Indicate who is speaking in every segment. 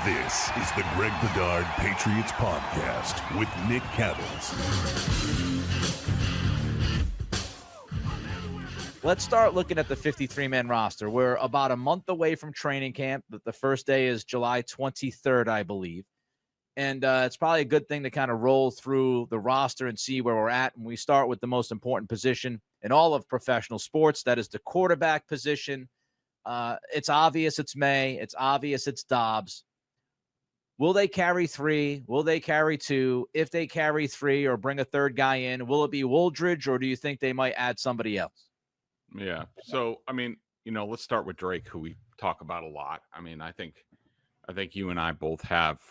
Speaker 1: This is the Greg Bedard Patriots Podcast with Nick Caddles.
Speaker 2: Let's start looking at the 53-man roster. We're about a month away from training camp. The first day is July 23rd, I believe. And it's probably a good thing to kind of roll through the roster and see where we're at. And we start with the most important position in all of professional sports. That is the quarterback position. It's obvious it's May. It's obvious it's Dobbs. Will they carry three? Will they carry two? If they carry three or bring a third guy in, will it be Wooldridge, or do you think they might add somebody else?
Speaker 3: Yeah. So, I mean, let's start with Drake, who we talk about a lot. I mean, I think you and I both have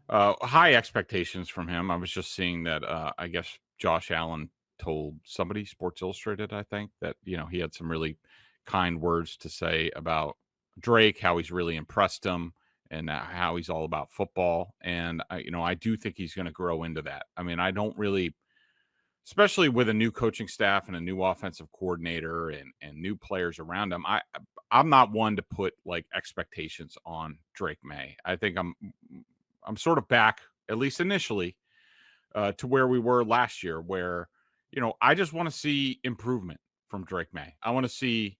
Speaker 3: high expectations from him. I was just seeing that, I guess Josh Allen told somebody, Sports Illustrated, I think, that, he had some really kind words to say about Drake, how he's really impressed him, and how he's all about football. And, I do think he's going to grow into that. I mean, I don't really, especially with a new coaching staff and a new offensive coordinator and new players around him, I'm not one to put like expectations on Drake Maye. I think I'm sort of back, at least initially, to where we were last year, where, I just want to see improvement from Drake Maye. I want to see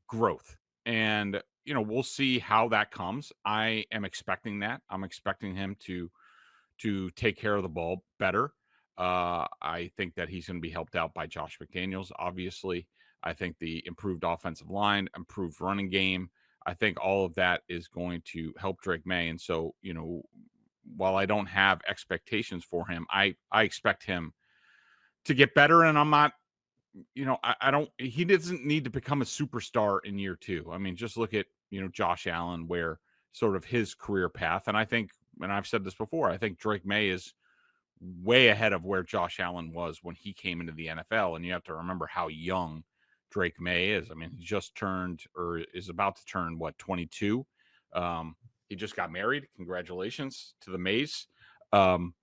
Speaker 3: growth. And, we'll see how that comes. I am expecting that. I'm expecting him to take care of the ball better. I think that he's going to be helped out by Josh McDaniels, obviously. I think the improved offensive line, improved running game, I think all of that is going to help Drake Maye. And so, while I don't have expectations for him, I expect him to get better. And I'm not, he doesn't need to become a superstar in year two. I mean, just look at, Josh Allen, where sort of his career path. And I think, and I've said this before, I think Drake Maye is way ahead of where Josh Allen was when he came into the NFL. And you have to remember how young Drake Maye is. I mean, he just turned, or is about to turn, 22. He just got married. Congratulations to the Mays. But,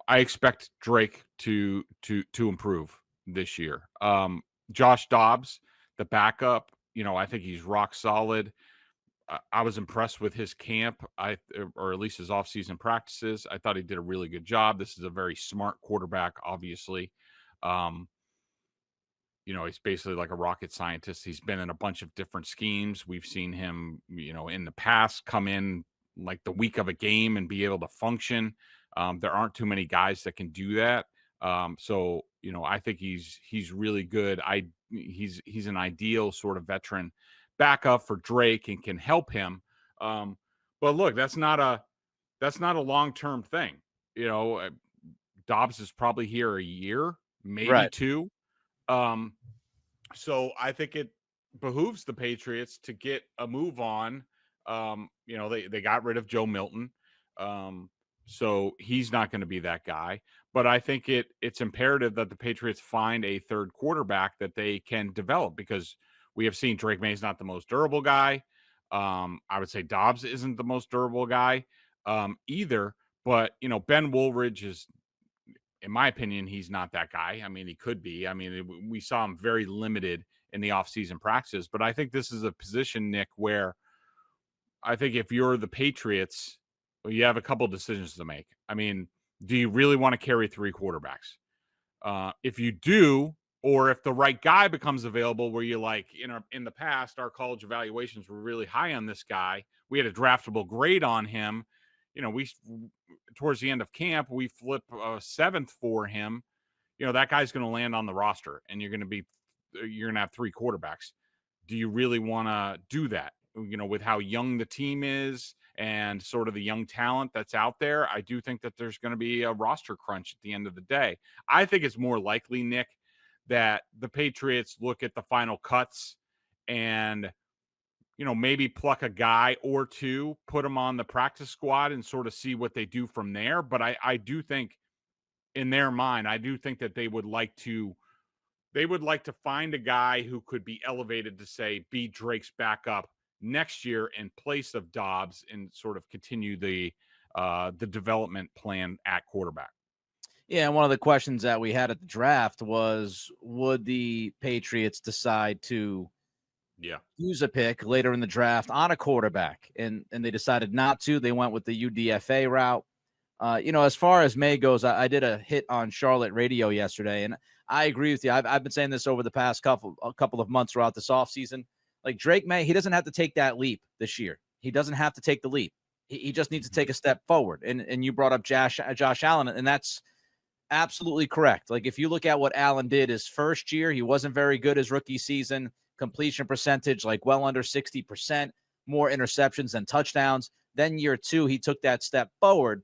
Speaker 3: I expect Drake to improve this year. Josh Dobbs, the backup, I think he's rock solid. I was impressed with his camp, or at least his offseason practices. I thought he did a really good job. This is a very smart quarterback, obviously. He's basically like a rocket scientist. He's been in a bunch of different schemes. We've seen him, in the past come in like the week of a game and be able to function. There aren't too many guys that can do that. So, I think he's really good. He's an ideal sort of veteran backup for Drake and can help him. But look, that's not a long-term thing. Dobbs is probably here a year, maybe two. So I think it behooves the Patriots to get a move on. They got rid of Joe Milton. So he's not going to be that guy. But I think it's imperative that the Patriots find a third quarterback that they can develop, because we have seen Drake Maye is not the most durable guy. I would say Dobbs isn't the most durable guy either. But, Ben Woolridge is, in my opinion, he's not that guy. I mean, he could be. I mean, we saw him very limited in the offseason practices. But I think this is a position, Nick, where I think if you're the Patriots, you have a couple decisions to make. I mean, do you really want to carry three quarterbacks? If you do, or if the right guy becomes available, where you're like, in the past, our college evaluations were really high on this guy. We had a draftable grade on him. We towards the end of camp, we flip a seventh for him. That guy's going to land on the roster, and you're going to have three quarterbacks. Do you really want to do that? With how young the team is and sort of the young talent that's out there, I do think that there's going to be a roster crunch at the end of the day. I think it's more likely, Nick, that the Patriots look at the final cuts and, maybe pluck a guy or two, put them on the practice squad and sort of see what they do from there. But I do think, in their mind, I do think that they would like to find a guy who could be elevated to, say, be Drake's backup next year in place of Dobbs, and sort of continue the development plan at quarterback.
Speaker 2: Yeah, and one of the questions that we had at the draft was, would the Patriots decide to use a pick later in the draft on a quarterback, and they decided not to. They went with the UDFA route. As far as May goes, I did a hit on Charlotte radio yesterday, and I agree with you. I've been saying this over the past couple of months throughout this offseason. Like Drake Maye, he doesn't have to take that leap this year. He doesn't have to take the leap. He just needs to take a step forward. And you brought up Josh Allen, and that's absolutely correct. Like if you look at what Allen did his first year, he wasn't very good his rookie season. Completion percentage, like well under 60%, more interceptions than touchdowns. Then year 2, he took that step forward,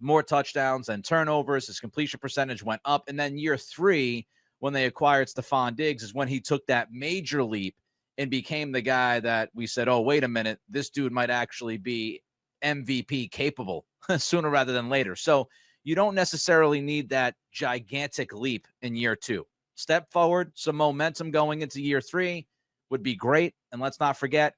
Speaker 2: more touchdowns than turnovers. His completion percentage went up. And then year 3, when they acquired Stephon Diggs, is when he took that major leap and became the guy that we said, oh, wait a minute, this dude might actually be MVP capable sooner rather than later. So you don't necessarily need that gigantic leap in year 2. Step forward, some momentum going into year 3 would be great. And let's not forget,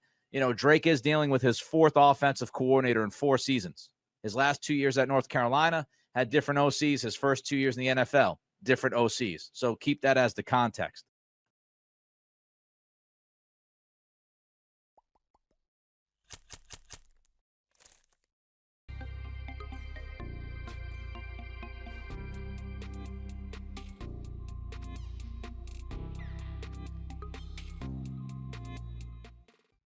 Speaker 2: Drake is dealing with his 4th offensive coordinator in 4 seasons. His last 2 years at North Carolina had different OCs. His first 2 years in the NFL, different OCs. So keep that as the context.